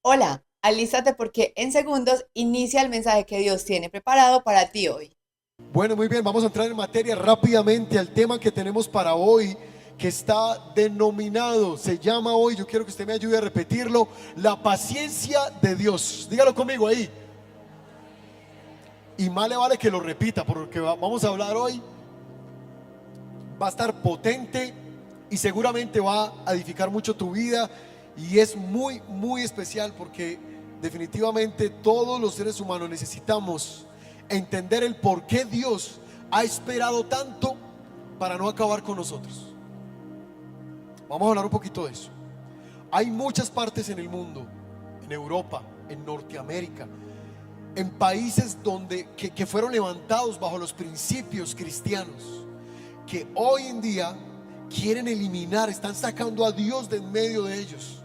Hola, alístate porque en segundos inicia el mensaje que Dios tiene preparado para ti hoy. Bueno, muy bien, vamos a entrar en materia rápidamente al tema que tenemos para hoy, que está denominado, se llama hoy, yo quiero que usted me ayude a repetirlo, la paciencia de Dios. Dígalo conmigo ahí. Y más le vale que lo repita, porque vamos a hablar hoy, va a estar potente y seguramente va a edificar mucho tu vida. Y es muy, muy especial porque definitivamente todos los seres humanos necesitamos entender el por qué Dios ha esperado tanto para no acabar con nosotros. Vamos a hablar un poquito de eso. Hay muchas partes en el mundo, en Europa, en Norteamérica, en países que fueron levantados bajo los principios cristianos, que hoy en día quieren eliminar, están sacando a Dios de en medio de ellos.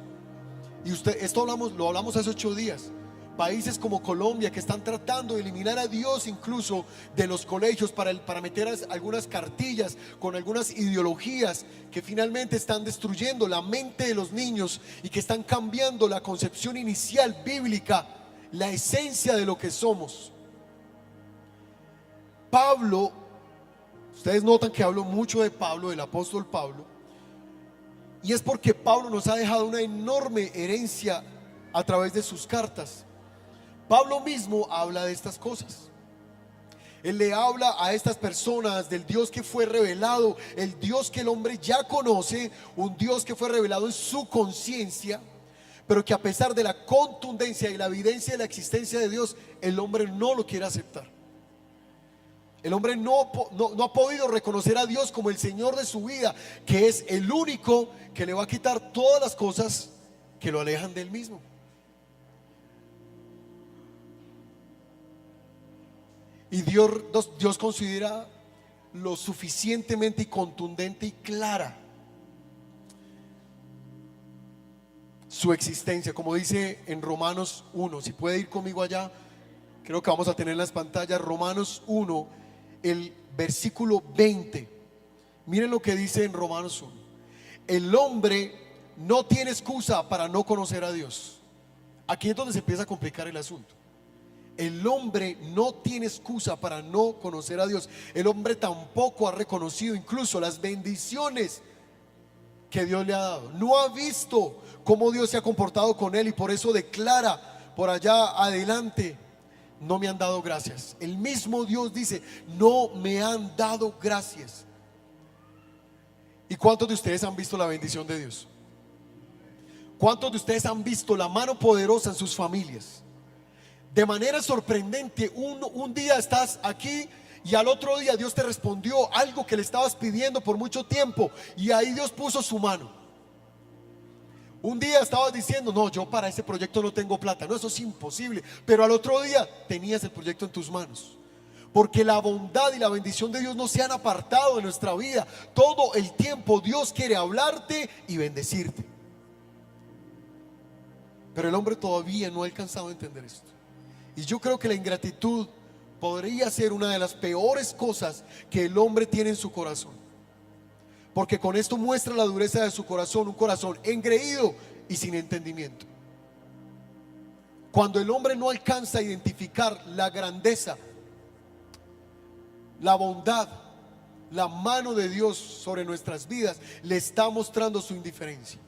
Y esto lo hablamos hace 8 días. Países como Colombia que están tratando de eliminar a Dios incluso de los colegios para meter algunas cartillas con algunas ideologías que finalmente están destruyendo la mente de los niños y que están cambiando la concepción inicial bíblica, la esencia de lo que somos. Pablo, ustedes notan que hablo mucho de Pablo, del apóstol Pablo, y es porque Pablo nos ha dejado una enorme herencia a través de sus cartas. Pablo mismo habla de estas cosas. Él le habla a estas personas del Dios que fue revelado, el Dios que el hombre ya conoce, un Dios que fue revelado en su conciencia, pero que a pesar de la contundencia y la evidencia de la existencia de Dios, el hombre no lo quiere aceptar. El hombre no ha podido reconocer a Dios como el Señor de su vida, que es el único que le va a quitar todas las cosas que lo alejan de él mismo. Y Dios considera lo suficientemente contundente y clara su existencia, como dice en Romanos 1. Si puede ir conmigo allá, creo que vamos a tener en las pantallas Romanos 1, el versículo 20. Miren lo que dice en Romanos 1. El hombre no tiene excusa para no conocer a Dios. Aquí es donde se empieza a complicar el asunto. El hombre no tiene excusa para no conocer a Dios. El hombre tampoco ha reconocido incluso las bendiciones que Dios le ha dado. No ha visto cómo Dios se ha comportado con él y por eso declara por allá adelante: no me han dado gracias. El mismo Dios dice: no me han dado gracias. ¿Y cuántos de ustedes han visto la bendición de Dios? ¿Cuántos de ustedes han visto la mano poderosa en sus familias? De manera sorprendente, un día estás aquí y al otro día Dios te respondió algo que le estabas pidiendo por mucho tiempo, y ahí Dios puso su mano. Un día estabas diciendo: no, yo para ese proyecto no tengo plata, no, eso es imposible, pero al otro día tenías el proyecto en tus manos. Porque la bondad y la bendición de Dios no se han apartado de nuestra vida. Todo el tiempo Dios quiere hablarte y bendecirte. Pero el hombre todavía no ha alcanzado a entender esto. Y yo creo que la ingratitud podría ser una de las peores cosas que el hombre tiene en su corazón, porque con esto muestra la dureza de su corazón, un corazón engreído y sin entendimiento. Cuando el hombre no alcanza a identificar la grandeza, la bondad, la mano de Dios sobre nuestras vidas, le está mostrando su indiferencia.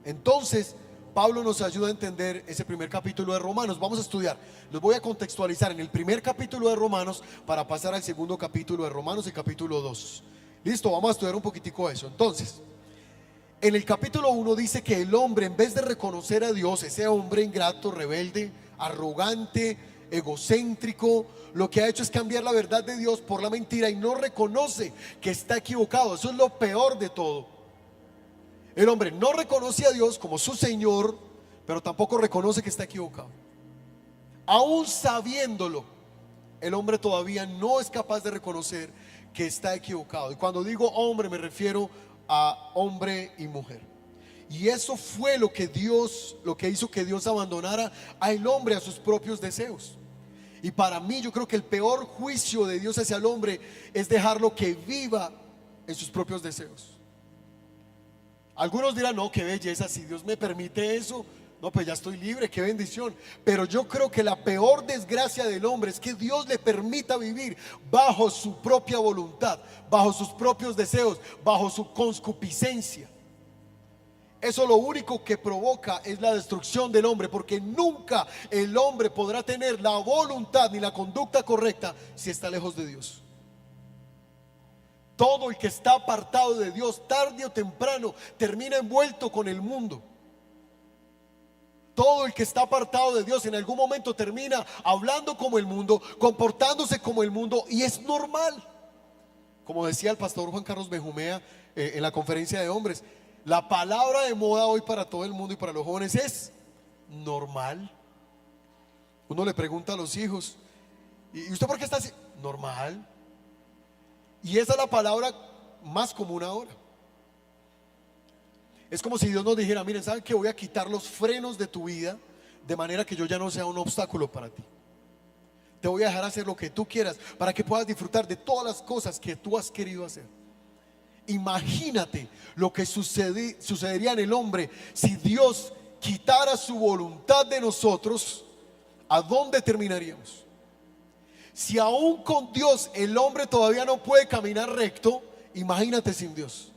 Entonces Pablo nos ayuda a entender ese primer capítulo de Romanos. Vamos a estudiar, los voy a contextualizar en el primer capítulo de Romanos para pasar al segundo capítulo de Romanos, el capítulo 2. Listo, vamos a estudiar un poquitico eso. Entonces, en el capítulo 1 dice que el hombre, en vez de reconocer a Dios, ese hombre ingrato, rebelde, arrogante, egocéntrico, lo que ha hecho es cambiar la verdad de Dios por la mentira y no reconoce que está equivocado. Eso es lo peor de todo. El hombre no reconoce a Dios como su Señor, pero tampoco reconoce que está equivocado. Aún sabiéndolo, el hombre todavía no es capaz de reconocer que está equivocado. Y cuando digo hombre me refiero a hombre y mujer. Y eso fue lo que hizo que Dios abandonara al hombre a sus propios deseos. Y para mí, yo creo que el peor juicio de Dios hacia el hombre es dejarlo que viva en sus propios deseos. Algunos dirán: no, qué belleza, si Dios me permite eso, No, pues ya estoy libre, qué bendición. Pero yo creo que la peor desgracia del hombre es que Dios le permita vivir bajo su propia voluntad, bajo sus propios deseos, bajo su concupiscencia. Eso lo único que provoca es la destrucción del hombre, porque nunca el hombre podrá tener la voluntad ni la conducta correcta si está lejos de Dios. Todo el que está apartado de Dios, tarde o temprano, termina envuelto con el mundo. Todo el que está apartado de Dios en algún momento termina hablando como el mundo, comportándose como el mundo, y es normal. Como decía el pastor Juan Carlos Benjumea en la conferencia de hombres, la palabra de moda hoy para todo el mundo y para los jóvenes es normal. Uno le pregunta a los hijos, ¿y usted por qué está así? Normal. Y esa es la palabra más común ahora. Es como si Dios nos dijera: miren, ¿saben que voy a quitar los frenos de tu vida de manera que yo ya no sea un obstáculo para ti? Te voy a dejar hacer lo que tú quieras para que puedas disfrutar de todas las cosas que tú has querido hacer. Imagínate lo que sucedería en el hombre si Dios quitara su voluntad de nosotros. ¿A dónde terminaríamos? Si aún con Dios el hombre todavía no puede caminar recto, imagínate sin Dios.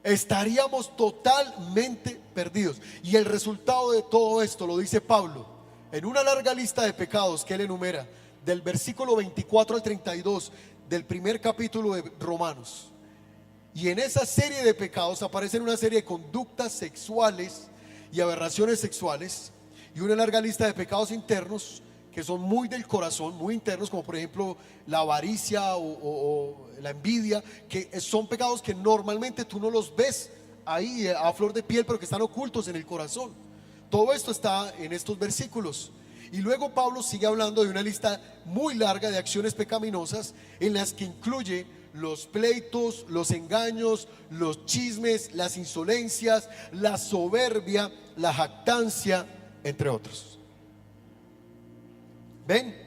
Estaríamos totalmente perdidos. Y el resultado de todo esto lo dice Pablo en una larga lista de pecados que él enumera, del versículo 24 al 32 del primer capítulo de Romanos. Y en esa serie de pecados aparecen una serie de conductas sexuales y aberraciones sexuales, y una larga lista de pecados internos que son muy del corazón, muy internos, como por ejemplo la avaricia o la envidia, que son pecados que normalmente tú no los ves ahí a flor de piel, pero que están ocultos en el corazón. Todo esto está en estos versículos. Y luego Pablo sigue hablando de una lista muy larga de acciones pecaminosas, en las que incluye los pleitos, los engaños, los chismes, las insolencias, la soberbia, la jactancia, entre otros. ¿Ven?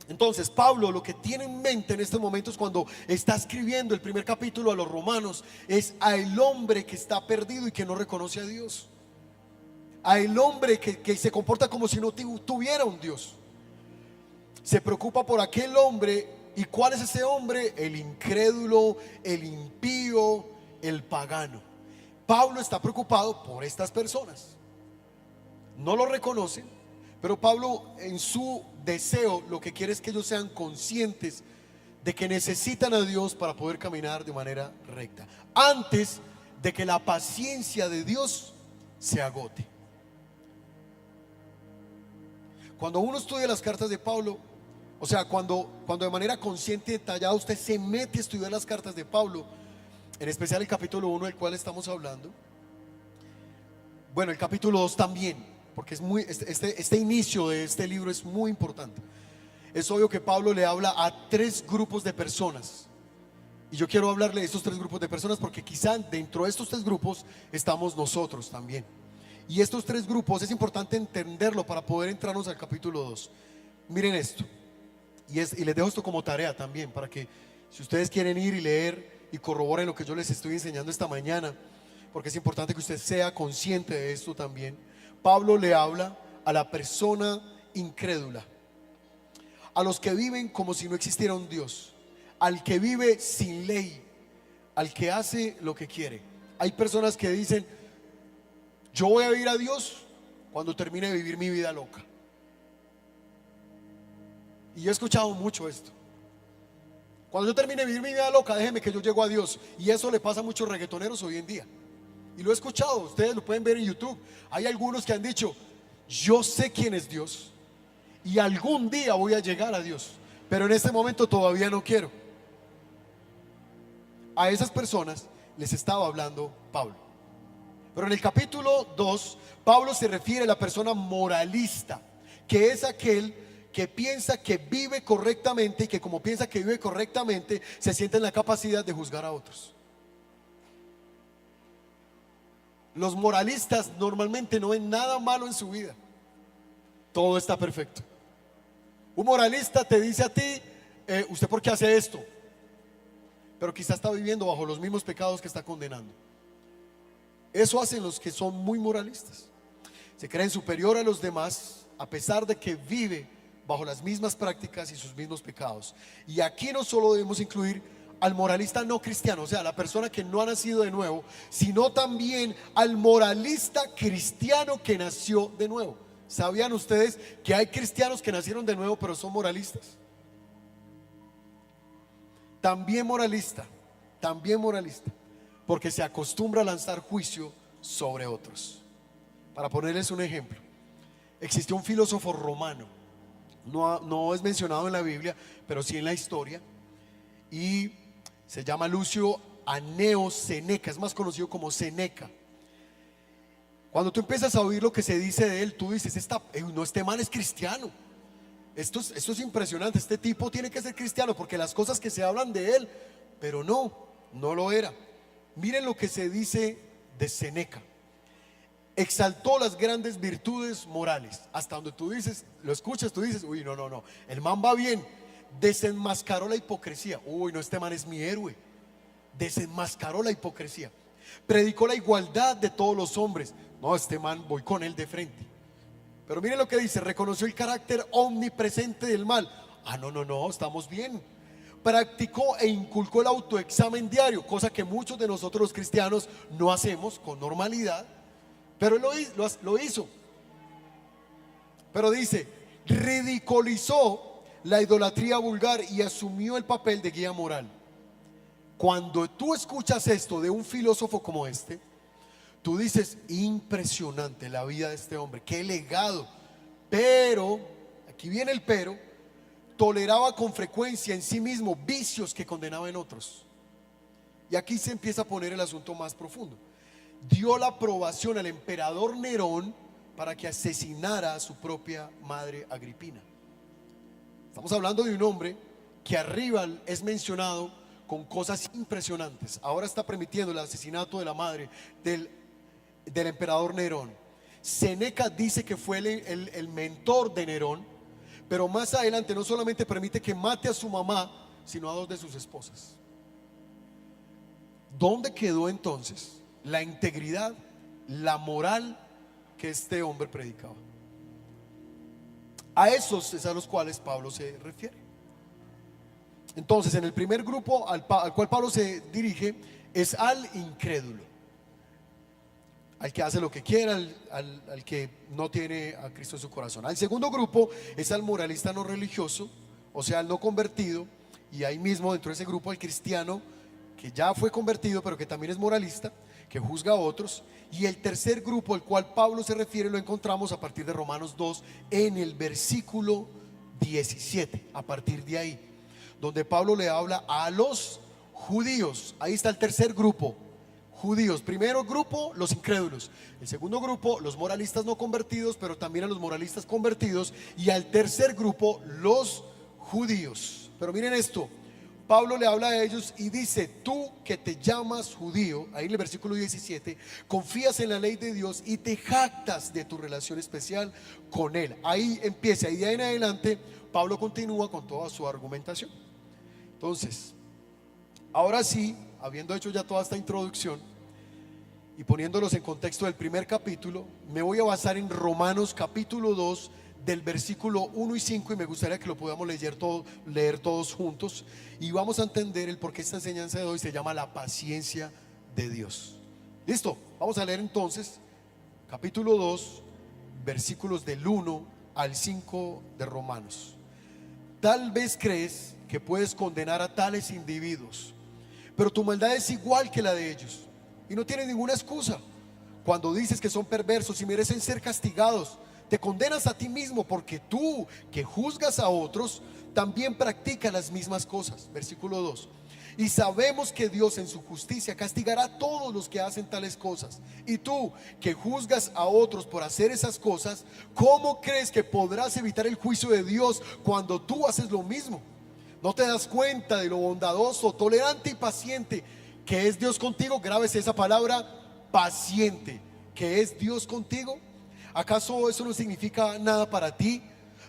Entonces Pablo lo que tiene en mente en estos momentos, cuando está escribiendo el primer capítulo a los romanos, es a el hombre que está perdido y que no reconoce a Dios, a el hombre que se comporta como si no tuviera un Dios. Se preocupa por aquel hombre. ¿Y cuál es ese hombre? El incrédulo, el impío, el pagano. Pablo está preocupado por estas personas. No lo reconocen, pero Pablo, en su deseo, lo que quiere es que ellos sean conscientes de que necesitan a Dios para poder caminar de manera recta, antes de que la paciencia de Dios se agote. Cuando uno estudia las cartas de Pablo, o sea, cuando de manera consciente y detallada usted se mete a estudiar las cartas de Pablo, en especial el capítulo 1 del cual estamos hablando, bueno, el capítulo 2 también, porque es muy, este inicio de este libro es muy importante. Es obvio que Pablo le habla a tres grupos de personas, y yo quiero hablarle de estos tres grupos de personas porque quizá dentro de estos tres grupos estamos nosotros también. Y estos tres grupos es importante entenderlo para poder entrarnos al capítulo 2. Miren esto, y les dejo esto como tarea también, para que si ustedes quieren ir y leer y corroboren lo que yo les estoy enseñando esta mañana, porque es importante que usted sea consciente de esto también. Pablo le habla a la persona incrédula, a los que viven como si no existiera un Dios, al que vive sin ley, al que hace lo que quiere. Hay personas que dicen: yo voy a ir a Dios cuando termine de vivir mi vida loca. Y yo he escuchado mucho esto: cuando yo termine de vivir mi vida loca, déjeme que yo llego a Dios. Y eso le pasa a muchos reggaetoneros hoy en día. Y lo he escuchado, ustedes lo pueden ver en YouTube. Hay algunos que han dicho: yo sé quién es Dios y algún día voy a llegar a Dios, pero en este momento todavía no quiero. A esas personas les estaba hablando Pablo. Pero en el capítulo 2, Pablo se refiere a la persona moralista, que es aquel que piensa que vive correctamente, y que como piensa que vive correctamente, se siente en la capacidad de juzgar a otros. Los moralistas normalmente no ven nada malo en su vida. Todo está perfecto. Un moralista te dice a ti: ¿usted por qué hace esto? Pero quizá está viviendo bajo los mismos pecados que está condenando. Eso hacen los que son muy moralistas. se creen superior a los demás a pesar de que vive bajo las mismas prácticas y sus mismos pecados. Y aquí no solo debemos incluir al moralista no cristiano, o sea, la persona que no ha nacido de nuevo, sino también al moralista cristiano que nació de nuevo. ¿Sabían ustedes que hay cristianos que nacieron de nuevo pero son moralistas? También moralista, porque se acostumbra a lanzar juicio sobre otros. Para ponerles un ejemplo, existió un filósofo romano, no es mencionado en la Biblia, pero sí en la historia, y se llama Lucio Anneo Seneca, es más conocido como Seneca. Cuando tú empiezas a oír lo que se dice de él, tú dices, este man es cristiano. Esto es impresionante, este tipo tiene que ser cristiano, porque las cosas que se hablan de él, pero no lo era. Miren lo que se dice de Seneca. Exaltó las grandes virtudes morales, hasta donde tú dices, lo escuchas, tú dices, uy, no, el man va bien. Desenmascaró la hipocresía. Uy, no, este man es mi héroe. Desenmascaró la hipocresía. Predicó la igualdad de todos los hombres. No, este man, voy con él de frente. Pero miren lo que dice: reconoció el carácter omnipresente del mal. No, estamos bien. Practicó e inculcó el autoexamen diario, cosa que muchos de nosotros los cristianos no hacemos con normalidad, pero él lo hizo. Pero dice, ridiculizó la idolatría vulgar y asumió el papel de guía moral. Cuando tú escuchas esto de un filósofo como este, tú dices, impresionante la vida de este hombre, qué legado. Pero, aquí viene el pero, toleraba con frecuencia en sí mismo vicios que condenaba en otros. Y aquí se empieza a poner el asunto más profundo. Dio la aprobación al emperador Nerón para que asesinara a su propia madre Agripina. Estamos hablando de un hombre que arriba es mencionado con cosas impresionantes. Ahora está permitiendo el asesinato de la madre del emperador Nerón. Seneca dice que fue el mentor de Nerón, pero más adelante no solamente permite que mate a su mamá, sino a dos de sus esposas. ¿Dónde quedó entonces la integridad, la moral que este hombre predicaba? A esos es a los cuales Pablo se refiere. Entonces, en el primer grupo al cual Pablo se dirige es al incrédulo, al que hace lo que quiera, al que no tiene a Cristo en su corazón. Al segundo grupo es al moralista no religioso, o sea, al no convertido, y ahí mismo dentro de ese grupo al cristiano que ya fue convertido pero que también es moralista, que juzga a otros. Y el tercer grupo al cual Pablo se refiere lo encontramos a partir de Romanos 2 en el versículo 17, a partir de ahí, donde Pablo le habla a los judíos. Ahí está el tercer grupo, judíos. Primero grupo, los incrédulos. El segundo grupo, los moralistas no convertidos, pero también a los moralistas convertidos. Y al tercer grupo, los judíos. Pero miren esto, Pablo le habla a ellos y dice: tú que te llamas judío, ahí en el versículo 17, confías en la ley de Dios y te jactas de tu relación especial con él. Ahí empieza, y de ahí en adelante Pablo continúa con toda su argumentación. Entonces, ahora sí, habiendo hecho ya toda esta introducción y poniéndolos en contexto del primer capítulo, me voy a basar en Romanos capítulo 2 del versículo 1 y 5, y me gustaría que lo podamos leer todos juntos, y vamos a entender el por qué esta enseñanza de hoy se llama la paciencia de Dios. ¿Listo? Vamos a leer entonces capítulo 2, versículos del 1 al 5 de Romanos. Tal vez crees que puedes condenar a tales individuos, pero tu maldad es igual que la de ellos y no tienes ninguna excusa. Cuando dices que son perversos y merecen ser castigados, te condenas a ti mismo, porque tú que juzgas a otros también practicas las mismas cosas. Versículo 2. Y sabemos que Dios en su justicia castigará a todos los que hacen tales cosas. Y tú que juzgas a otros por hacer esas cosas, ¿cómo crees que podrás evitar el juicio de Dios cuando tú haces lo mismo? ¿No te das cuenta de lo bondadoso, tolerante y paciente que es Dios contigo? Grábese esa palabra, paciente, que es Dios contigo. ¿Acaso eso no significa nada para ti?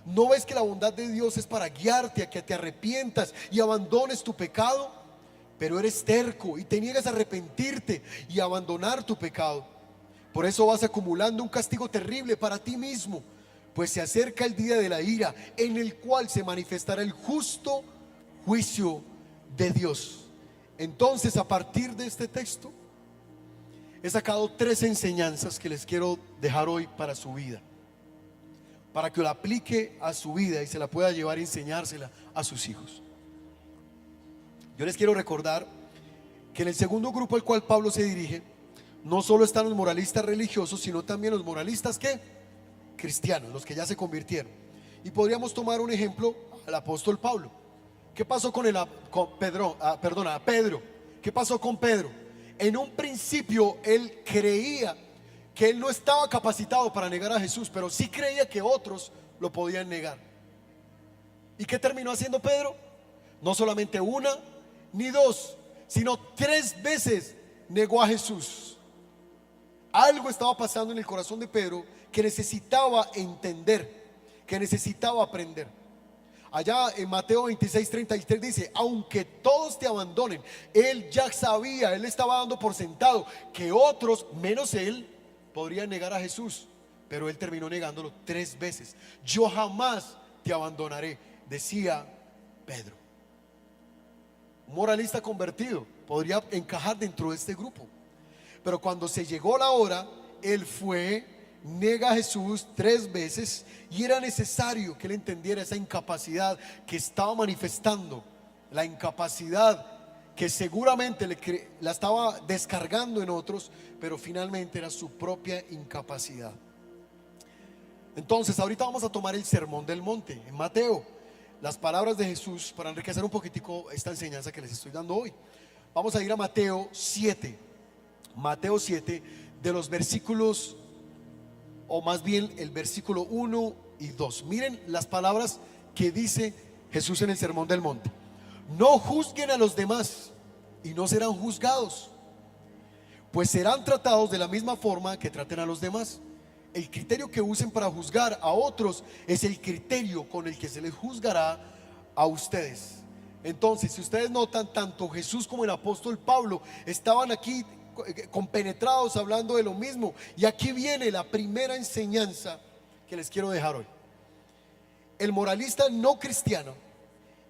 ¿No ves que la bondad de Dios es para guiarte a que te arrepientas y abandones tu pecado? Pero eres terco y te niegas a arrepentirte y abandonar tu pecado. Por eso vas acumulando un castigo terrible para ti mismo, pues se acerca el día de la ira, en el cual se manifestará el justo juicio de Dios. Entonces, a partir de este texto he sacado 3 enseñanzas que les quiero dejar hoy para su vida, para que lo aplique a su vida y se la pueda llevar y enseñársela a sus hijos. Yo les quiero recordar que en el segundo grupo al cual Pablo se dirige, no solo están los moralistas religiosos, sino también los moralistas ¿qué? Cristianos, los que ya se convirtieron. Y podríamos tomar un ejemplo al apóstol Pablo. ¿Qué pasó con Pedro? ¿Qué pasó con Pedro? En un principio él creía que él no estaba capacitado para negar a Jesús, pero sí creía que otros lo podían negar. ¿Y qué terminó haciendo Pedro? No solamente una ni dos, sino 3 veces negó a Jesús. Algo estaba pasando en el corazón de Pedro que necesitaba entender, que necesitaba aprender. Allá en Mateo 26:33 dice: aunque todos te abandonen. Él ya sabía, él estaba dando por sentado que otros, menos él, podrían negar a Jesús, pero él terminó negándolo 3 veces. Yo jamás te abandonaré, decía Pedro. Un moralista convertido podría encajar dentro de este grupo, pero cuando se llegó la hora, él fue, nega a Jesús 3 veces, y era necesario que él entendiera esa incapacidad que estaba manifestando, la incapacidad que seguramente la estaba descargando en otros, pero finalmente era su propia incapacidad. Entonces ahorita vamos a tomar el sermón del monte en Mateo, las palabras de Jesús, para enriquecer un poquitico esta enseñanza que les estoy dando hoy. Vamos a ir a Mateo 7, de los versículos, o más bien el versículo 1 y 2. Miren las palabras que dice Jesús en el sermón del monte: no juzguen a los demás y no serán juzgados, pues serán tratados de la misma forma que traten a los demás. El criterio que usen para juzgar a otros es el criterio con el que se les juzgará a ustedes. Entonces, si ustedes notan, tanto Jesús como el apóstol Pablo estaban aquí compenetrados hablando de lo mismo. Y aquí viene la primera enseñanza que les quiero dejar hoy. El moralista no cristiano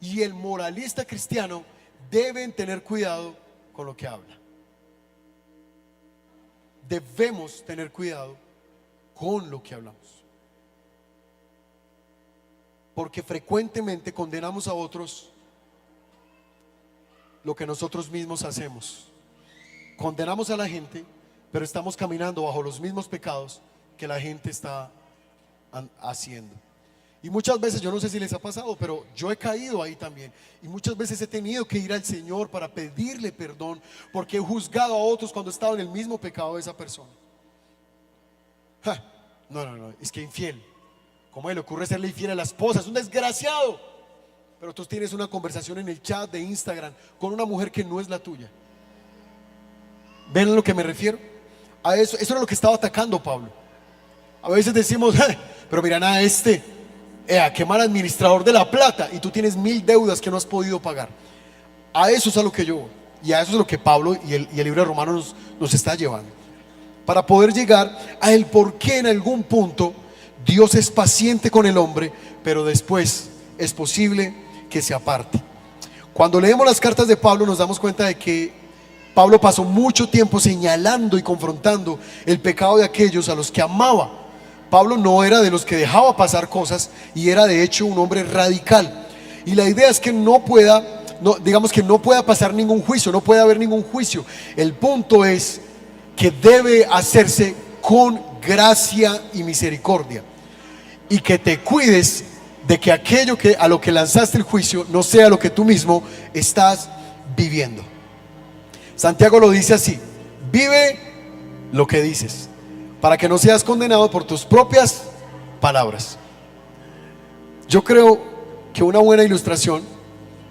y el moralista cristiano deben tener cuidado con lo que habla. Debemos tener cuidado con lo que hablamos, porque frecuentemente condenamos a otros lo que nosotros mismos hacemos. Condenamos a la gente, pero estamos caminando bajo los mismos pecados que la gente está haciendo. Y muchas veces, yo no sé si les ha pasado, pero yo he caído ahí también. Y muchas veces he tenido que ir al Señor para pedirle perdón, porque he juzgado a otros cuando estaba en el mismo pecado de esa persona. No, es que infiel. ¿Cómo le ocurre serle infiel a la esposa? Es un desgraciado. Pero tú tienes una conversación en el chat de Instagram con una mujer que no es la tuya. ¿Ven a lo que me refiero? A eso era lo que estaba atacando Pablo. A veces decimos, pero miran a qué mal administrador de la plata, y tú tienes 1000 deudas que no has podido pagar. A eso es a lo que yo voy, y a eso es lo que Pablo y el libro de Romanos nos está llevando, para poder llegar a el por qué en algún punto Dios es paciente con el hombre, pero después es posible que se aparte. Cuando leemos las cartas de Pablo nos damos cuenta de que Pablo pasó mucho tiempo señalando y confrontando el pecado de aquellos a los que amaba. Pablo no era de los que dejaba pasar cosas, y era de hecho un hombre radical. Y la idea es que no pueda pasar ningún juicio, no puede haber ningún juicio. El punto es que debe hacerse con gracia y misericordia, y que te cuides de que aquello a lo que lanzaste el juicio no sea lo que tú mismo estás viviendo. Santiago lo dice así: vive lo que dices, para que no seas condenado por tus propias palabras. Yo creo que una buena ilustración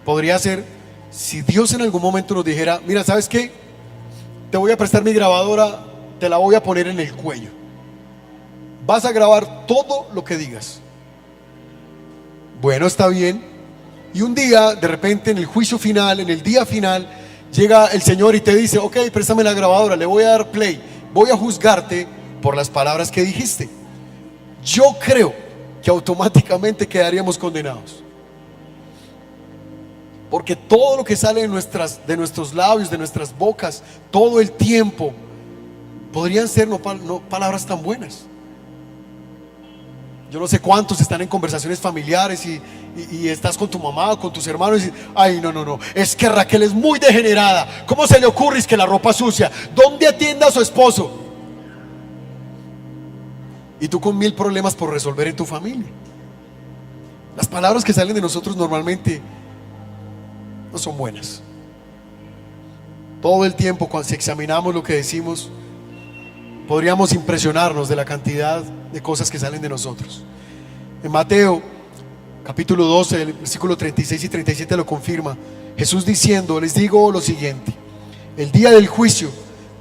podría ser si Dios en algún momento nos dijera: mira, ¿sabes qué? Te voy a prestar mi grabadora, te la voy a poner en el cuello, vas a grabar todo lo que digas. Bueno, está bien. Y un día, de repente, en el juicio final, en el día final, llega el Señor y te dice: ok, préstame la grabadora, le voy a dar play, voy a juzgarte por las palabras que dijiste. Yo creo que automáticamente quedaríamos condenados. Porque todo lo que sale de nuestros labios, de nuestras bocas, todo el tiempo, podrían ser no palabras tan buenas. Yo no sé cuántos están en conversaciones familiares y estás con tu mamá o con tus hermanos y dices: ay, no, es que Raquel es muy degenerada. ¿Cómo se le ocurre? Es que la ropa sucia. ¿Dónde atienda a su esposo? Y tú con 1000 problemas por resolver en tu familia. Las palabras que salen de nosotros normalmente no son buenas. Todo el tiempo, cuando si examinamos lo que decimos, podríamos impresionarnos de la cantidad de cosas que salen de nosotros. En Mateo capítulo 12, el versículo 36 y 37 lo confirma. Jesús diciendo: les digo lo siguiente, el día del juicio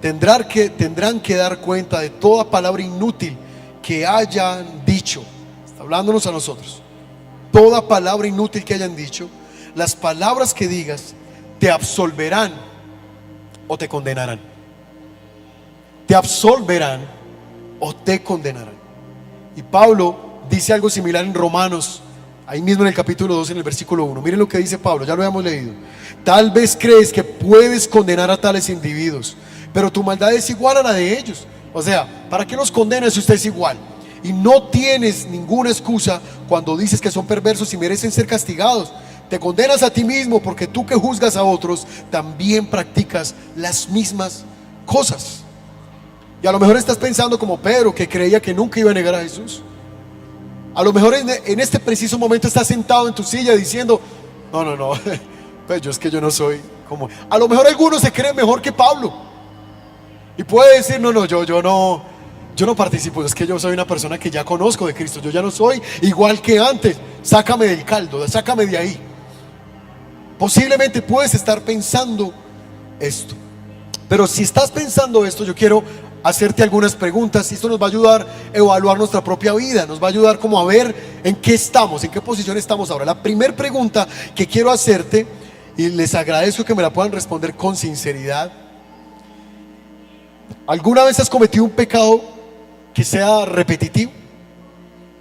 tendrán que dar cuenta de toda palabra inútil que hayan dicho. Está hablándonos a nosotros. Toda palabra inútil que hayan dicho. Las palabras que digas te absolverán o te condenarán. Te absolverán o te condenarán. Y Pablo dice algo similar en Romanos, ahí mismo en el capítulo 2, en el versículo 1. Miren lo que dice Pablo, ya lo habíamos leído. Tal vez crees que puedes condenar a tales individuos, pero tu maldad es igual a la de ellos. O sea, ¿para qué los condenas si usted es igual? Y no tienes ninguna excusa cuando dices que son perversos y merecen ser castigados. Te condenas a ti mismo, porque tú que juzgas a otros también practicas las mismas cosas. Y a lo mejor estás pensando como Pedro, que creía que nunca iba a negar a Jesús. A lo mejor en este preciso momento estás sentado en tu silla diciendo: no, pues yo no soy como... A lo mejor algunos se creen mejor que Pablo y puede decir: yo no participo, es que yo soy una persona que ya conozco de Cristo, yo ya no soy igual que antes, sácame del caldo, sácame de ahí. Posiblemente puedes estar pensando esto, pero si estás pensando esto, yo quiero hacerte algunas preguntas, y esto nos va a ayudar a evaluar nuestra propia vida, nos va a ayudar como a ver en qué estamos, en qué posición estamos ahora. La primera pregunta que quiero hacerte, y les agradezco que me la puedan responder con sinceridad: ¿alguna vez has cometido un pecado que sea repetitivo?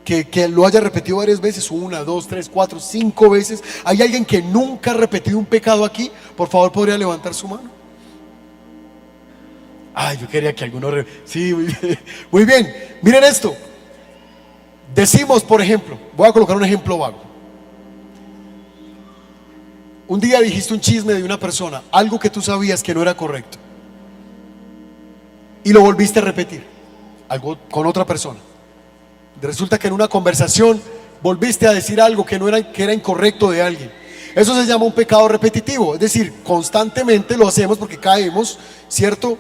Que lo haya repetido varias veces, 1, 2, 3, 4, 5 veces. ¿Hay alguien que nunca ha repetido un pecado aquí? Por favor, ¿podría levantar su mano? Ay, yo quería que alguno... Sí, muy bien. Muy bien, miren esto. Decimos, por ejemplo, voy a colocar un ejemplo vago. Un día dijiste un chisme de una persona, algo que tú sabías que no era correcto, y lo volviste a repetir, algo con otra persona. Resulta que en una conversación volviste a decir algo que era incorrecto de alguien. Eso se llama un pecado repetitivo. Es decir, constantemente lo hacemos porque caemos, ¿cierto?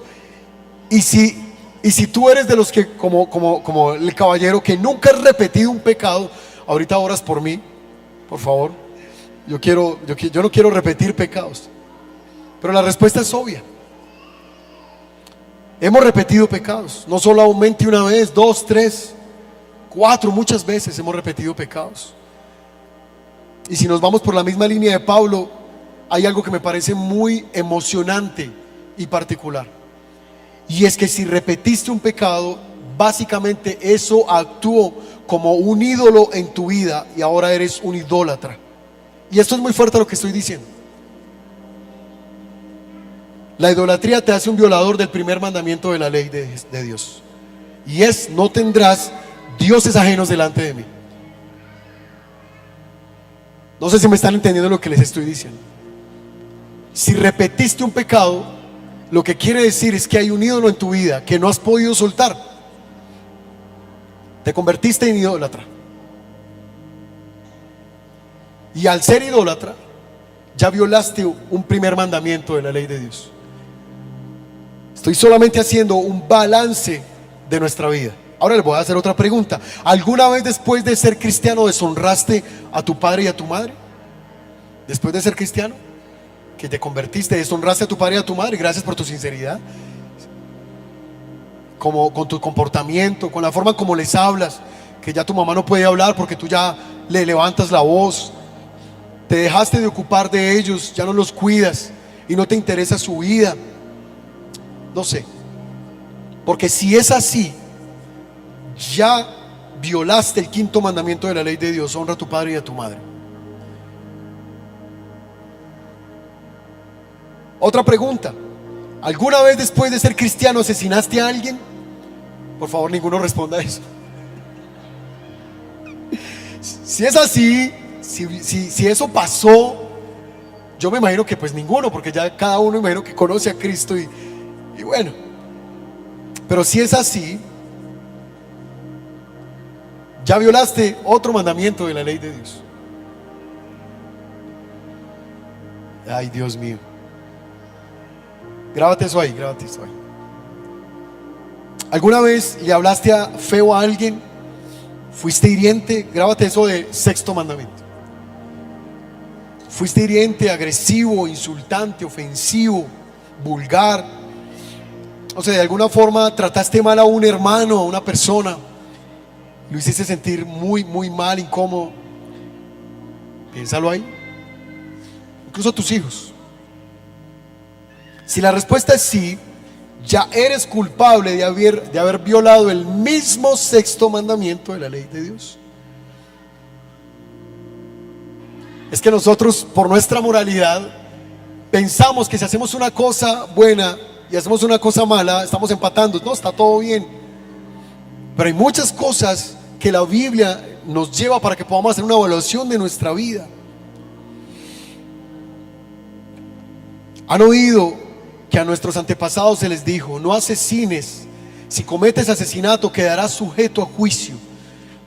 Y si tú eres de los que, como el caballero, que nunca has repetido un pecado, ahorita oras por mí, por favor. Yo no quiero repetir pecados. Pero la respuesta es obvia. Hemos repetido pecados, no solamente una vez, 2, 3, 4, muchas veces hemos repetido pecados. Y si nos vamos por la misma línea de Pablo, hay algo que me parece muy emocionante y particular. Y es que si repetiste un pecado, básicamente eso actuó como un ídolo en tu vida y ahora eres un idólatra. Y esto es muy fuerte lo que estoy diciendo. La idolatría te hace un violador del primer mandamiento de la ley de Dios, y es: no tendrás dioses ajenos delante de mí. No sé si me están entendiendo lo que les estoy diciendo. Si repetiste un pecado, lo que quiere decir es que hay un ídolo en tu vida que no has podido soltar. Te convertiste en idólatra. Y al ser idólatra, ya violaste un primer mandamiento de la ley de Dios. Estoy solamente haciendo un balance de nuestra vida. Ahora les voy a hacer otra pregunta. ¿Alguna vez después de ser cristiano deshonraste a tu padre y a tu madre? Después de ser cristiano, que te convertiste, deshonraste a tu padre y a tu madre. Gracias por tu sinceridad, como con tu comportamiento, con la forma como les hablas, que ya tu mamá no puede hablar porque tú ya le levantas la voz. Te dejaste de ocupar de ellos, ya no los cuidas y no te interesa su vida. No sé, porque si es así, ya violaste el quinto mandamiento de la ley de Dios: honra a tu padre y a tu madre. Otra pregunta: ¿alguna vez después de ser cristiano asesinaste a alguien? Por favor, ninguno responda a eso. Si es así, si eso pasó, yo me imagino que pues ninguno, porque ya cada uno, me imagino que conoce a Cristo y bueno. Pero si es así, ya violaste otro mandamiento de la ley de Dios. Ay, Dios mío. Grábate eso ahí, grábate eso ahí. ¿Alguna vez le hablaste feo a alguien? ¿Fuiste hiriente? Grábate eso de sexto mandamiento. ¿Fuiste hiriente, agresivo, insultante, ofensivo, vulgar? O sea, de alguna forma trataste mal a un hermano, a una persona, lo hiciste sentir muy, muy mal, incómodo. Piénsalo ahí. Incluso a tus hijos. Si la respuesta es sí, ya eres culpable de haber violado el mismo sexto mandamiento de la ley de Dios. Es que nosotros, por nuestra moralidad, pensamos que si hacemos una cosa buena y hacemos una cosa mala, estamos empatando. No, está todo bien. Pero hay muchas cosas que la Biblia nos lleva para que podamos hacer una evaluación de nuestra vida. ¿Han oído que a nuestros antepasados se les dijo: no asesines, si cometes asesinato quedarás sujeto a juicio?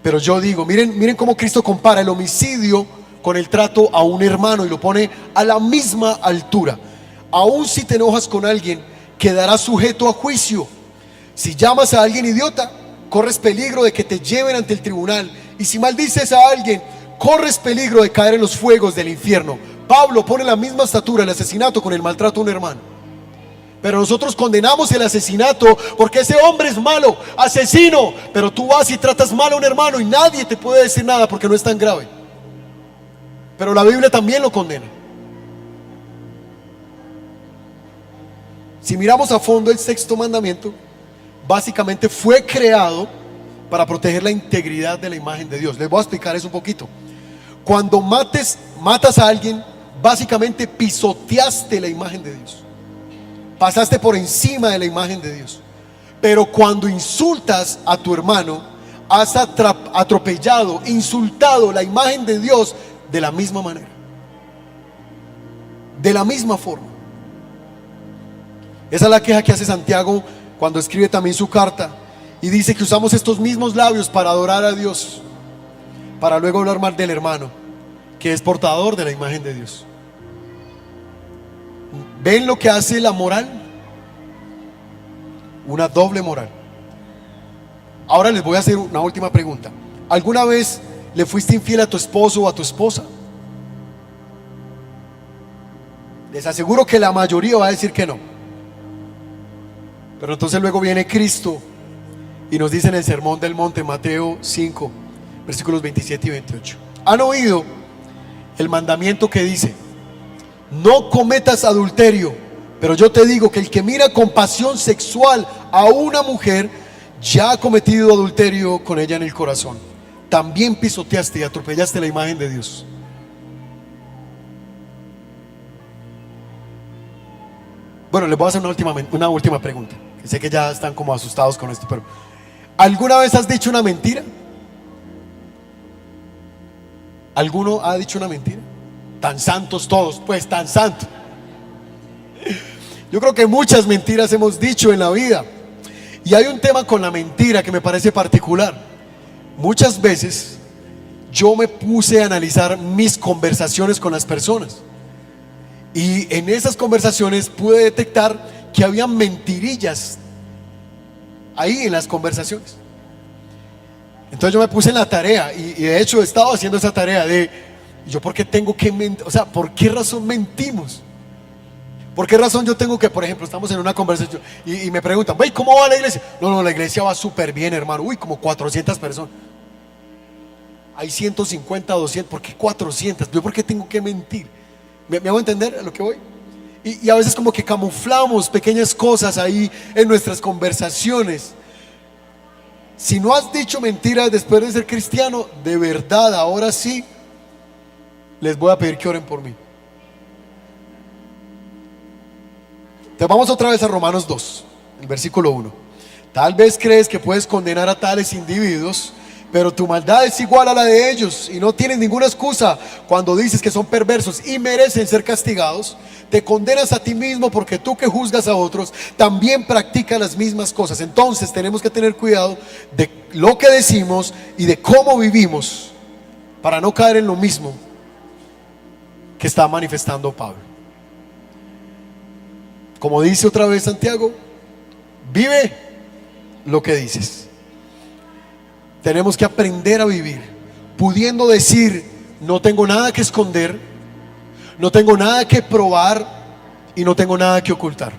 Pero yo digo, miren cómo Cristo compara el homicidio con el trato a un hermano y lo pone a la misma altura. Aún si te enojas con alguien, quedarás sujeto a juicio. Si llamas a alguien idiota, corres peligro de que te lleven ante el tribunal. Y si maldices a alguien, corres peligro de caer en los fuegos del infierno. Pablo pone la misma estatura el asesinato con el maltrato a un hermano. Pero nosotros condenamos el asesinato porque ese hombre es malo, asesino. Pero tú vas y tratas mal a un hermano y nadie te puede decir nada porque no es tan grave. Pero la Biblia también lo condena. Si miramos a fondo, el sexto mandamiento básicamente fue creado para proteger la integridad de la imagen de Dios. Les voy a explicar eso un poquito. Cuando matas a alguien, básicamente pisoteaste la imagen de Dios. Pasaste por encima de la imagen de Dios. Pero cuando insultas a tu hermano, has atropellado, insultado la imagen de Dios de la misma manera, de la misma forma. Esa es la queja que hace Santiago cuando escribe también su carta y dice que usamos estos mismos labios para adorar a Dios, para luego hablar mal del hermano que es portador de la imagen de Dios. ¿Ven lo que hace la moral? Una doble moral. Ahora les voy a hacer una última pregunta. ¿Alguna vez le fuiste infiel a tu esposo o a tu esposa? Les aseguro que la mayoría va a decir que no. Pero entonces luego viene Cristo y nos dice en el Sermón del Monte, Mateo 5, versículos 27 y 28. ¿Han oído el mandamiento que dice: no cometas adulterio? Pero yo te digo que el que mira con pasión sexual a una mujer ya ha cometido adulterio con ella en el corazón. También pisoteaste y atropellaste la imagen de Dios. Bueno, les voy a hacer una última pregunta, que sé que ya están como asustados con esto, pero ¿alguna vez has dicho una mentira? ¿Alguno ha dicho una mentira? Tan santos todos, pues tan santos. Yo creo que muchas mentiras hemos dicho en la vida. Y hay un tema con la mentira que me parece particular. Muchas veces yo me puse a analizar mis conversaciones con las personas. Y en esas conversaciones pude detectar que había mentirillas ahí en las conversaciones. Entonces yo me puse en la tarea y de hecho he estado haciendo esa tarea de: ¿yo por qué tengo que mentir? O sea, ¿por qué razón mentimos? ¿Por qué razón yo tengo que, por ejemplo, estamos en una conversación y me preguntan: "Wey, ¿cómo va la iglesia?" No, la iglesia va súper bien, hermano. Uy, como 400 personas. Hay 150, 200. ¿Por qué 400? ¿Yo por qué tengo que mentir? ¿Me hago entender a lo que voy? Y a veces como que camuflamos pequeñas cosas ahí en nuestras conversaciones. Si no has dicho mentiras después de ser cristiano, de verdad, ahora sí, les voy a pedir que oren por mí. Entonces vamos otra vez a Romanos 2, el versículo 1. Tal vez crees que puedes condenar a tales individuos, pero tu maldad es igual a la de ellos y no tienes ninguna excusa cuando dices que son perversos y merecen ser castigados. Te condenas a ti mismo porque tú que juzgas a otros también practicas las mismas cosas. Entonces tenemos que tener cuidado de lo que decimos y de cómo vivimos para no caer en lo mismo que está manifestando Pablo. Como dice otra vez Santiago, vive lo que dices. Tenemos que aprender a vivir pudiendo decir: no tengo nada que esconder, no tengo nada que probar y no tengo nada que ocultar.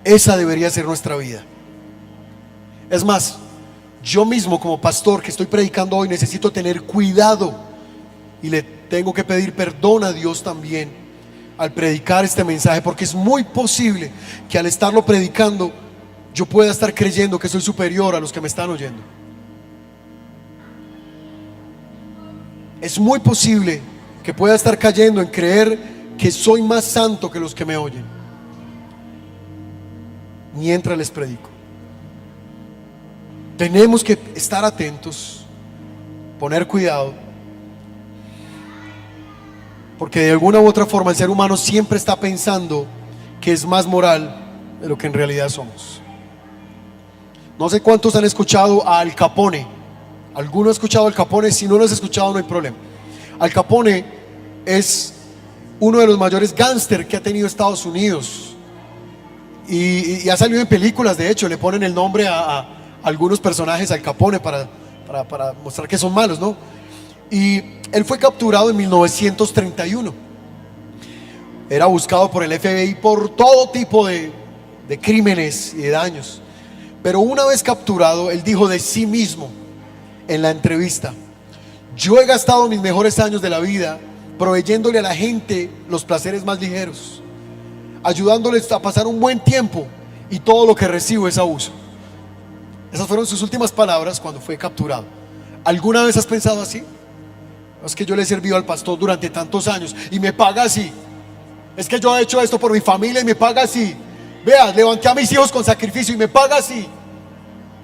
Esa debería ser nuestra vida. Es más, yo mismo como pastor que estoy predicando hoy necesito tener cuidado y le tengo que pedir perdón a Dios también al predicar este mensaje, porque es muy posible que al estarlo predicando yo pueda estar creyendo que soy superior a los que me están oyendo. Es muy posible que pueda estar cayendo en creer que soy más santo que los que me oyen mientras les predico. Tenemos que estar atentos, poner cuidado, porque de alguna u otra forma el ser humano siempre está pensando que es más moral de lo que en realidad somos. No sé cuántos han escuchado a Al Capone. ¿Alguno ha escuchado a Al Capone? Si no lo has escuchado, no hay problema. Al Capone es uno de los mayores gángsters que ha tenido Estados Unidos y ha salido en películas. De hecho, le ponen el nombre a algunos personajes Al Capone para mostrar que son malos, ¿no? Y él fue capturado en 1931. Era buscado por el FBI por todo tipo de crímenes y de daños. Pero una vez capturado, él dijo de sí mismo en la entrevista: yo he gastado mis mejores años de la vida proveyéndole a la gente los placeres más ligeros, ayudándoles a pasar un buen tiempo, y todo lo que recibo es abuso. Esas fueron sus últimas palabras cuando fue capturado. ¿Alguna vez has pensado así? Es que yo le he servido al pastor durante tantos años y me paga así. Es que yo he hecho esto por mi familia y me paga así. Vea, levanté a mis hijos con sacrificio y me paga así.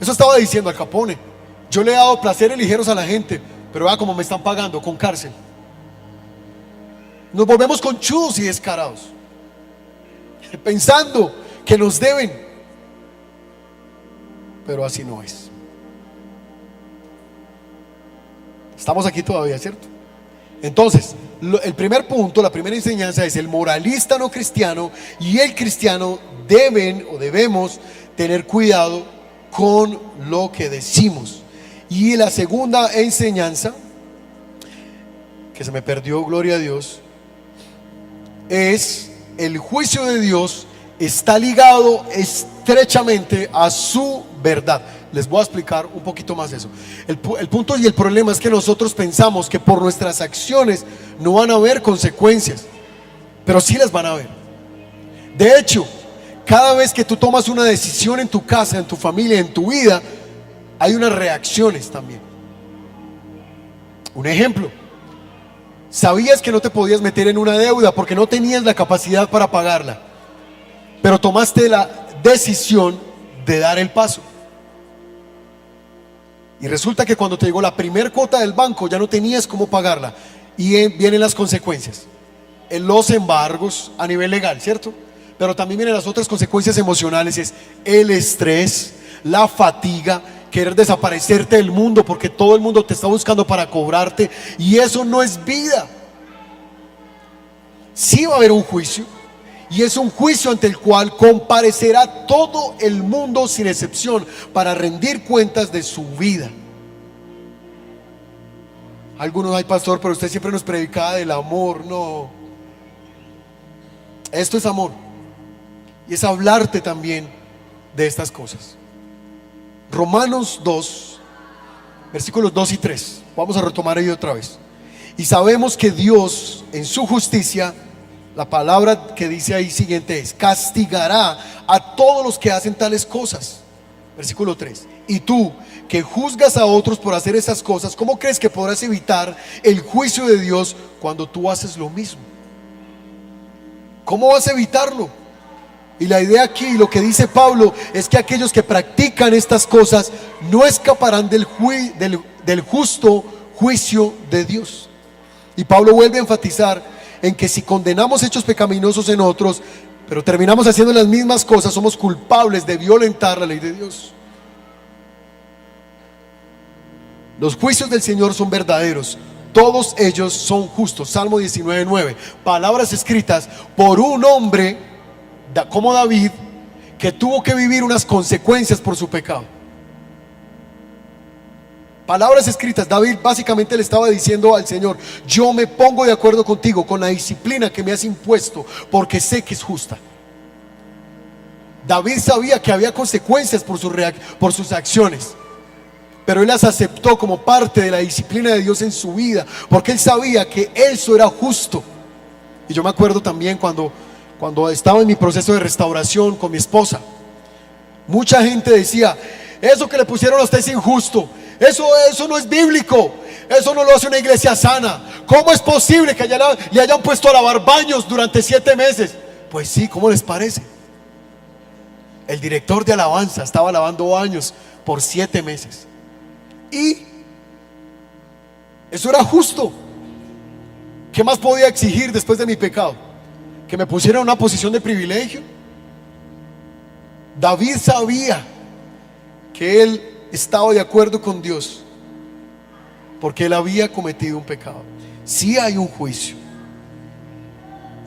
Eso estaba diciendo Al Capone. Yo le he dado placeres ligeros a la gente, pero vea cómo me están pagando, con cárcel. Nos volvemos conchudos y descarados, pensando que nos deben, pero así no es. Estamos aquí todavía, ¿cierto? Entonces, el primer punto, la primera enseñanza es: el moralista no cristiano y el cristiano deben o debemos tener cuidado con lo que decimos. Y la segunda enseñanza, que se me perdió, gloria a Dios, es: el juicio de Dios está ligado estrechamente a su verdad. Les voy a explicar un poquito más eso. El punto y el problema es que nosotros pensamos que por nuestras acciones no van a haber consecuencias, pero sí las van a haber. De hecho, cada vez que tú tomas una decisión en tu casa, en tu familia, en tu vida, hay unas reacciones también. Un ejemplo: sabías que no te podías meter en una deuda porque no tenías la capacidad para pagarla, pero tomaste la decisión de dar el paso. Y resulta que cuando te llegó la primer cuota del banco ya no tenías cómo pagarla, y vienen las consecuencias, los embargos a nivel legal, ¿cierto? Pero también vienen las otras consecuencias emocionales: es el estrés, la fatiga, querer desaparecerte del mundo porque todo el mundo te está buscando para cobrarte, y eso no es vida. Sí va a haber un juicio, y es un juicio ante el cual comparecerá todo el mundo sin excepción para rendir cuentas de su vida. Algunos: ay, pastor, pero usted siempre nos predicaba del amor. No, esto es amor, y es hablarte también de estas cosas. Romanos 2, versículos 2 y 3. Vamos a retomar ahí otra vez. Y sabemos que Dios en su justicia, la palabra que dice ahí siguiente es: castigará a todos los que hacen tales cosas. Versículo 3. Y tú, que juzgas a otros por hacer esas cosas, ¿cómo crees que podrás evitar el juicio de Dios cuando tú haces lo mismo? ¿Cómo vas a evitarlo? Y la idea aquí, lo que dice Pablo, es que aquellos que practican estas cosas no escaparán del justo juicio de Dios. Y Pablo vuelve a enfatizar en que si condenamos hechos pecaminosos en otros, pero terminamos haciendo las mismas cosas, somos culpables de violentar la ley de Dios. Los juicios del Señor son verdaderos, todos ellos son justos. Salmo 19:9, palabras escritas por un hombre como David, que tuvo que vivir unas consecuencias por su pecado. Palabras escritas. David básicamente le estaba diciendo al Señor: yo me pongo de acuerdo contigo con la disciplina que me has impuesto, porque sé que es justa. David sabía que había consecuencias por sus acciones, pero él las aceptó como parte de la disciplina de Dios en su vida, porque él sabía que eso era justo. Y yo me acuerdo también cuando estaba en mi proceso de restauración con mi esposa, mucha gente decía: eso que le pusieron a usted es injusto, eso no es bíblico, eso no lo hace una iglesia sana. ¿Cómo es posible que le hayan puesto a lavar baños durante 7 meses? Pues sí, ¿cómo les parece? El director de alabanza estaba lavando baños por 7 meses. Y eso era justo. ¿Qué más podía exigir después de mi pecado? ¿Que me pusieran en una posición de privilegio? David sabía que él estaba de acuerdo con Dios, porque él había cometido un pecado. Sí hay un juicio.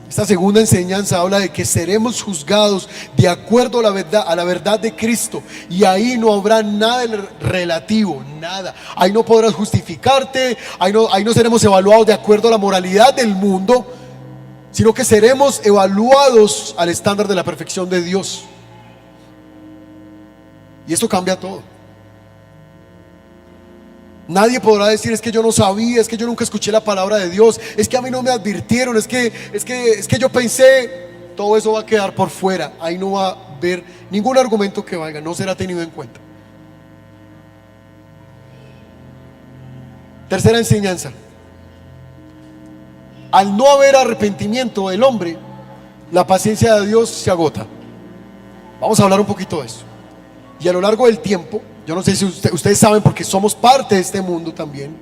Esta segunda enseñanza habla de que seremos juzgados de acuerdo a la verdad de Cristo, y ahí no habrá nada relativo, nada. Ahí no podrás justificarte, ahí no seremos evaluados de acuerdo a la moralidad del mundo, sino que seremos evaluados al estándar de la perfección de Dios. Y esto cambia todo. Nadie podrá decir: es que yo no sabía, es que yo nunca escuché la palabra de Dios, es que a mí no me advirtieron, es que yo pensé. Todo eso va a quedar por fuera. Ahí no va a haber ningún argumento que valga, no será tenido en cuenta. Tercera enseñanza: al no haber arrepentimiento del hombre, la paciencia de Dios se agota. Vamos a hablar un poquito de eso. Y a lo largo del tiempo, yo no sé si ustedes saben, porque somos parte de este mundo también,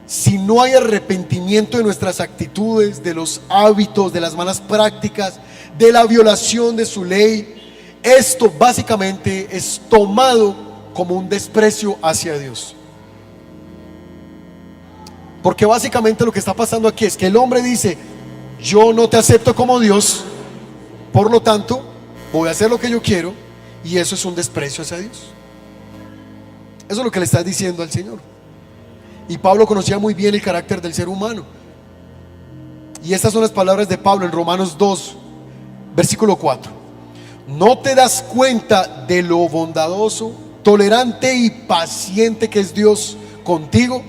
si no hay arrepentimiento de nuestras actitudes, de los hábitos, de las malas prácticas, de la violación de su ley, esto básicamente es tomado como un desprecio hacia Dios. Porque básicamente lo que está pasando aquí es que el hombre dice: yo no te acepto como Dios, por lo tanto voy a hacer lo que yo quiero. Y eso es un desprecio hacia Dios. Eso es lo que le está diciendo al Señor. Y Pablo conocía muy bien el carácter del ser humano. Y estas son las palabras de Pablo en Romanos 2, versículo 4. ¿No te das cuenta de lo bondadoso, tolerante y paciente que es Dios contigo?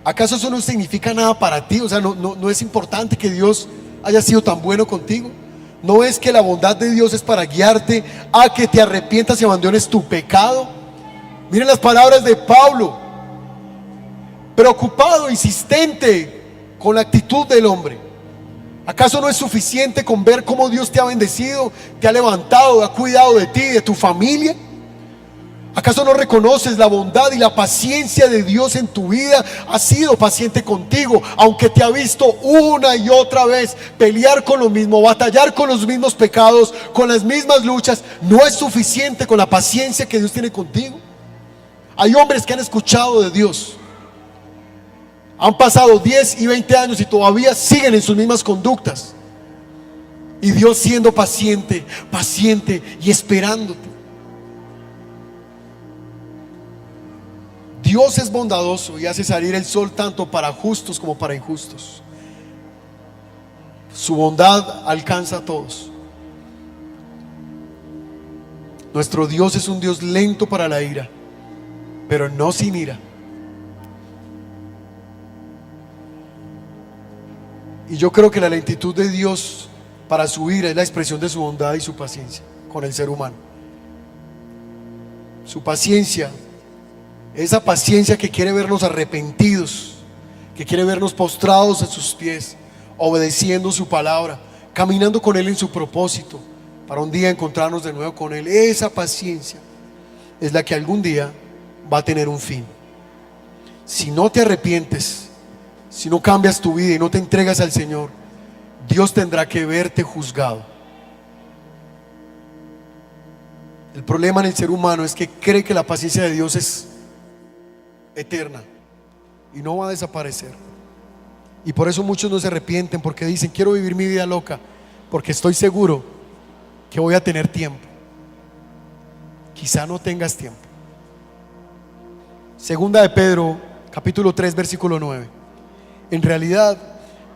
¿Acaso eso no significa nada para ti? O sea, no es importante que Dios haya sido tan bueno contigo. ¿No es que la bondad de Dios es para guiarte a que te arrepientas y abandones tu pecado? Miren las palabras de Pablo, preocupado, insistente con la actitud del hombre. ¿Acaso no es suficiente con ver cómo Dios te ha bendecido, te ha levantado, ha cuidado de ti y de tu familia? ¿Acaso no reconoces la bondad y la paciencia de Dios en tu vida? Ha sido paciente contigo, aunque te ha visto una y otra vez pelear con lo mismo, batallar con los mismos pecados, con las mismas luchas. ¿No es suficiente con la paciencia que Dios tiene contigo? Hay hombres que han escuchado de Dios, han pasado 10 y 20 años y todavía siguen en sus mismas conductas, y Dios siendo paciente y esperándote. Dios es bondadoso y hace salir el sol tanto para justos como para injustos. Su bondad alcanza a todos. Nuestro Dios es un Dios lento para la ira, pero no sin ira. Y yo creo que la lentitud de Dios para su ira es la expresión de su bondad y su paciencia con el ser humano. Su paciencia, esa paciencia que quiere vernos arrepentidos, que quiere vernos postrados a sus pies, obedeciendo su palabra, caminando con Él en su propósito, para un día encontrarnos de nuevo con Él. Esa paciencia es la que algún día va a tener un fin. Si no te arrepientes, si no cambias tu vida y no te entregas al Señor, Dios tendrá que verte juzgado. El problema en el ser humano es que cree que la paciencia de Dios es eterna y no va a desaparecer. Y por eso muchos no se arrepienten, porque dicen: quiero vivir mi vida loca, porque estoy seguro que voy a tener tiempo. Quizá no tengas tiempo. Segunda de Pedro, capítulo 3, versículo 9. En realidad,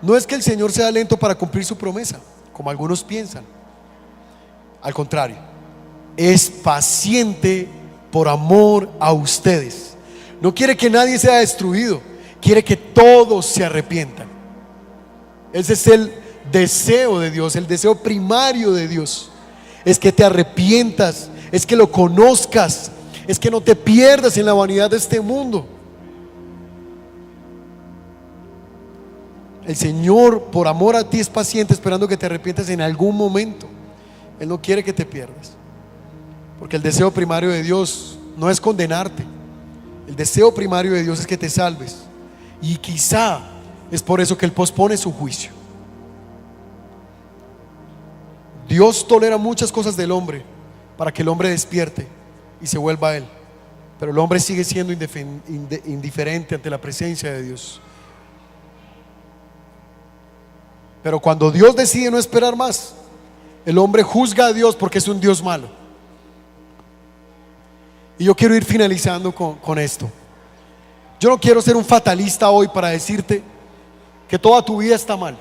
no es que el Señor sea lento para cumplir su promesa, como algunos piensan. Al contrario, es paciente por amor a ustedes. No quiere que nadie sea destruido, quiere que todos se arrepientan. Ese es el deseo de Dios, el deseo primario de Dios. Es que te arrepientas, es que lo conozcas, es que no te pierdas en la vanidad de este mundo. El Señor, por amor a ti, es paciente, esperando que te arrepientas en algún momento. Él no quiere que te pierdas, porque el deseo primario de Dios no es condenarte. El deseo primario de Dios es que te salves. Y quizá es por eso que Él pospone su juicio. Dios tolera muchas cosas del hombre para que el hombre despierte y se vuelva a Él, pero el hombre sigue siendo indiferente ante la presencia de Dios. Pero cuando Dios decide no esperar más, el hombre juzga a Dios porque es un Dios malo. Y yo quiero ir finalizando con esto. Yo no quiero ser un fatalista hoy para decirte que toda tu vida está mal,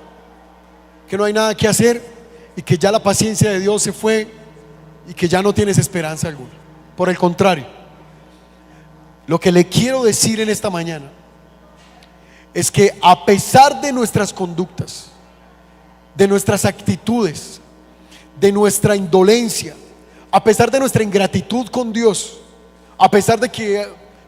que no hay nada que hacer y que ya la paciencia de Dios se fue y que ya no tienes esperanza alguna. Por el contrario, lo que le quiero decir en esta mañana es que a pesar de nuestras conductas, de nuestras actitudes, de nuestra indolencia, a pesar de nuestra ingratitud con Dios, a pesar de que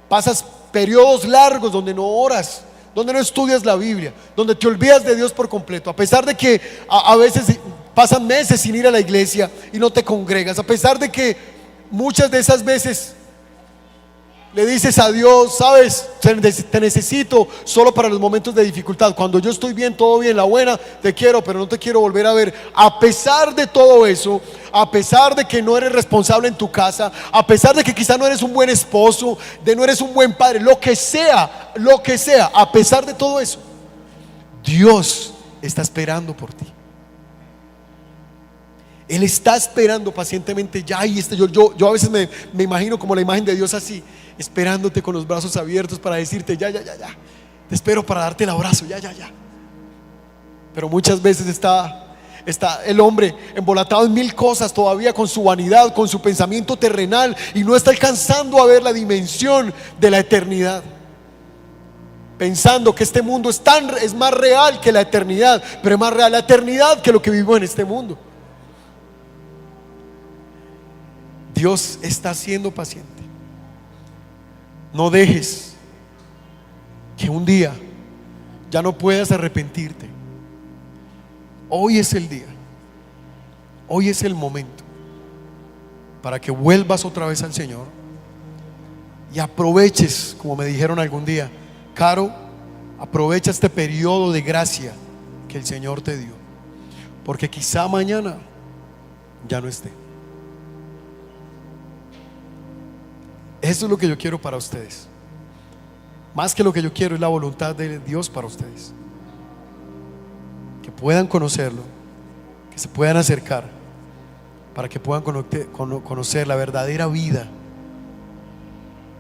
pasas periodos largos donde no oras, donde no estudias la Biblia, donde te olvidas de Dios por completo, a pesar de que a veces pasan meses sin ir a la iglesia y no te congregas, a pesar de que muchas de esas veces le dices a Dios: sabes, te necesito solo para los momentos de dificultad. Cuando yo estoy bien, todo bien, la buena, te quiero, pero no te quiero volver a ver. A pesar de todo eso, a pesar de que no eres responsable en tu casa, a pesar de que quizá no eres un buen esposo, de no eres un buen padre, lo que sea, a pesar de todo eso, Dios está esperando por ti. Él está esperando pacientemente ya. Y yo a veces me imagino como la imagen de Dios así, esperándote con los brazos abiertos para decirte: ya, te espero para darte el abrazo, ya. Pero muchas veces está el hombre embolatado en mil cosas todavía, con su vanidad, con su pensamiento terrenal, y no está alcanzando a ver la dimensión de la eternidad, pensando que este mundo es más real que la eternidad, pero es más real la eternidad que lo que vivimos en este mundo. Dios está siendo paciente. No dejes que un día ya no puedas arrepentirte. Hoy es el día, hoy es el momento para que vuelvas otra vez al Señor y aproveches, como me dijeron algún día: Caro, aprovecha este periodo de gracia que el Señor te dio, porque quizá mañana ya no esté. Eso es lo que yo quiero para ustedes. Más que lo que yo quiero, es la voluntad de Dios para ustedes, que puedan conocerlo, que se puedan acercar, para que puedan conocer la verdadera vida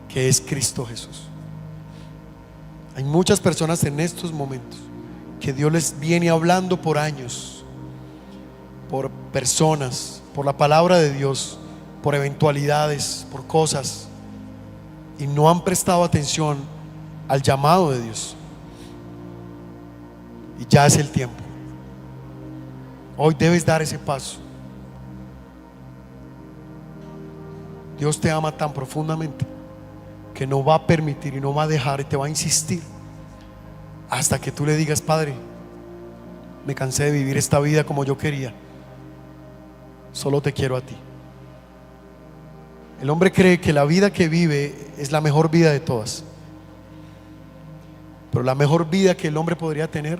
que es Cristo Jesús. Hay muchas personas en estos momentos que Dios les viene hablando por años, por personas, por la palabra de Dios, por eventualidades, por cosas, y no han prestado atención al llamado de Dios. Y ya es el tiempo. Hoy debes dar ese paso. Dios te ama tan profundamente que no va a permitir y no va a dejar y te va a insistir hasta que tú le digas: Padre, me cansé de vivir esta vida como yo quería, solo te quiero a ti. El hombre cree que la vida que vive es la mejor vida de todas, pero la mejor vida que el hombre podría tener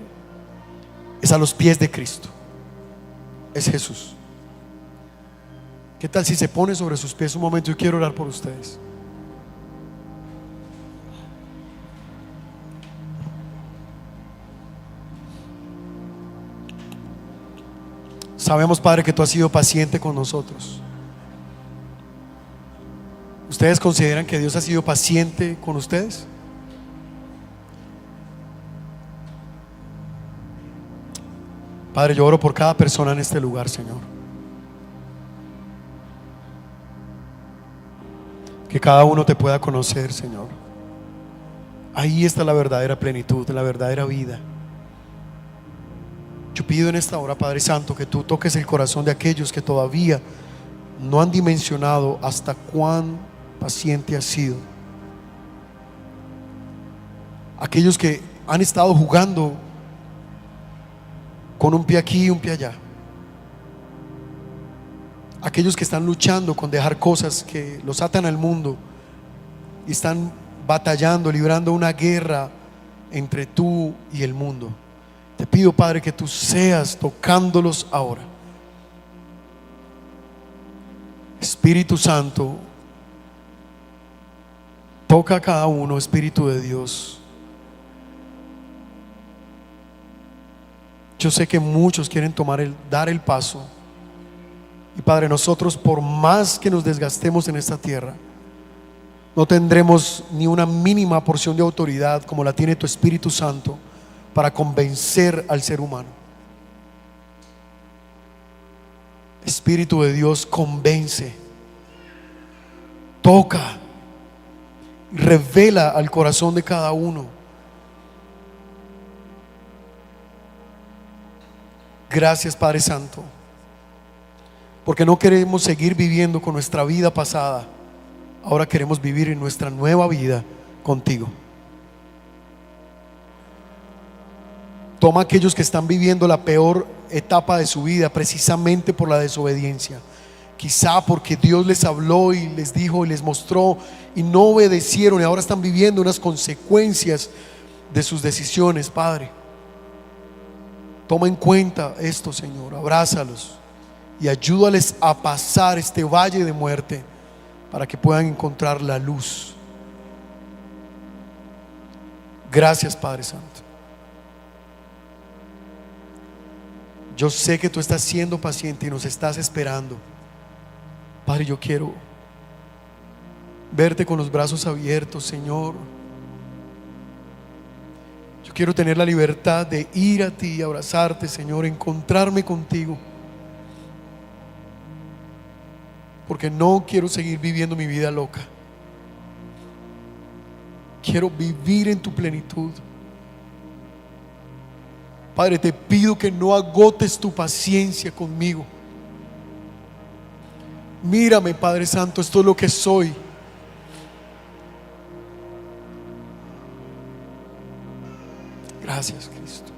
es a los pies de Cristo, es Jesús. ¿Qué tal si se pone sobre sus pies un momento? Yo quiero orar por ustedes. Sabemos, Padre, que tú has sido paciente con nosotros. ¿Ustedes consideran que Dios ha sido paciente con ustedes? Padre, yo oro por cada persona en este lugar, Señor. Que cada uno te pueda conocer, Señor. Ahí está la verdadera plenitud, la verdadera vida. Yo pido en esta hora, Padre Santo, que tú toques el corazón de aquellos que todavía no han dimensionado hasta cuán paciente has sido. Aquellos que han estado jugando con un pie aquí y un pie allá. Aquellos que están luchando con dejar cosas que los atan al mundo y están batallando, librando una guerra entre tú y el mundo. Te pido, Padre, que tú seas tocándolos ahora. Espíritu Santo, toca a cada uno, Espíritu de Dios. Yo sé que muchos quieren dar el paso. Y Padre, nosotros, por más que nos desgastemos en esta tierra, no tendremos ni una mínima porción de autoridad como la tiene tu Espíritu Santo para convencer al ser humano. Espíritu de Dios, convence, toca, revela al corazón de cada uno. Gracias, Padre Santo, porque no queremos seguir viviendo con nuestra vida pasada. Ahora queremos vivir en nuestra nueva vida contigo. Toma a aquellos que están viviendo la peor etapa de su vida precisamente por la desobediencia. Quizá porque Dios les habló y les dijo y les mostró y no obedecieron, y ahora están viviendo unas consecuencias de sus decisiones. Padre, toma en cuenta esto, Señor. Abrázalos y ayúdales a pasar este valle de muerte para que puedan encontrar la luz. Gracias, Padre Santo. Yo sé que tú estás siendo paciente y nos estás esperando. Padre, yo quiero verte con los brazos abiertos, Señor. Yo quiero tener la libertad de ir a ti, abrazarte, Señor, encontrarme contigo. Porque no quiero seguir viviendo mi vida loca. Quiero vivir en tu plenitud. Padre, te pido que no agotes tu paciencia conmigo. Mírame, Padre Santo, esto es lo que soy. Gracias, Cristo.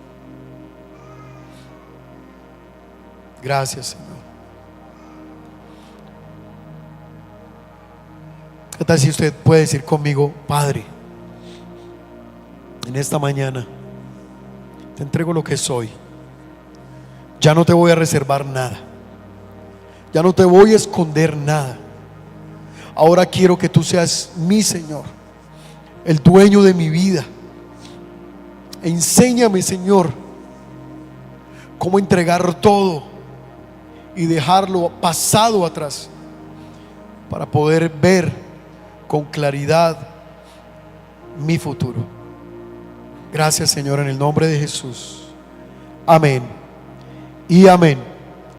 Gracias, Señor. ¿Qué tal si usted puede decir conmigo: Padre, en esta mañana te entrego lo que soy. Ya no te voy a reservar nada. Ya no te voy a esconder nada. Ahora quiero que tú seas mi Señor, el dueño de mi vida. Enséñame, Señor, cómo entregar todo y dejarlo pasado atrás para poder ver con claridad mi futuro. Gracias, Señor, en el nombre de Jesús. Amén y amén.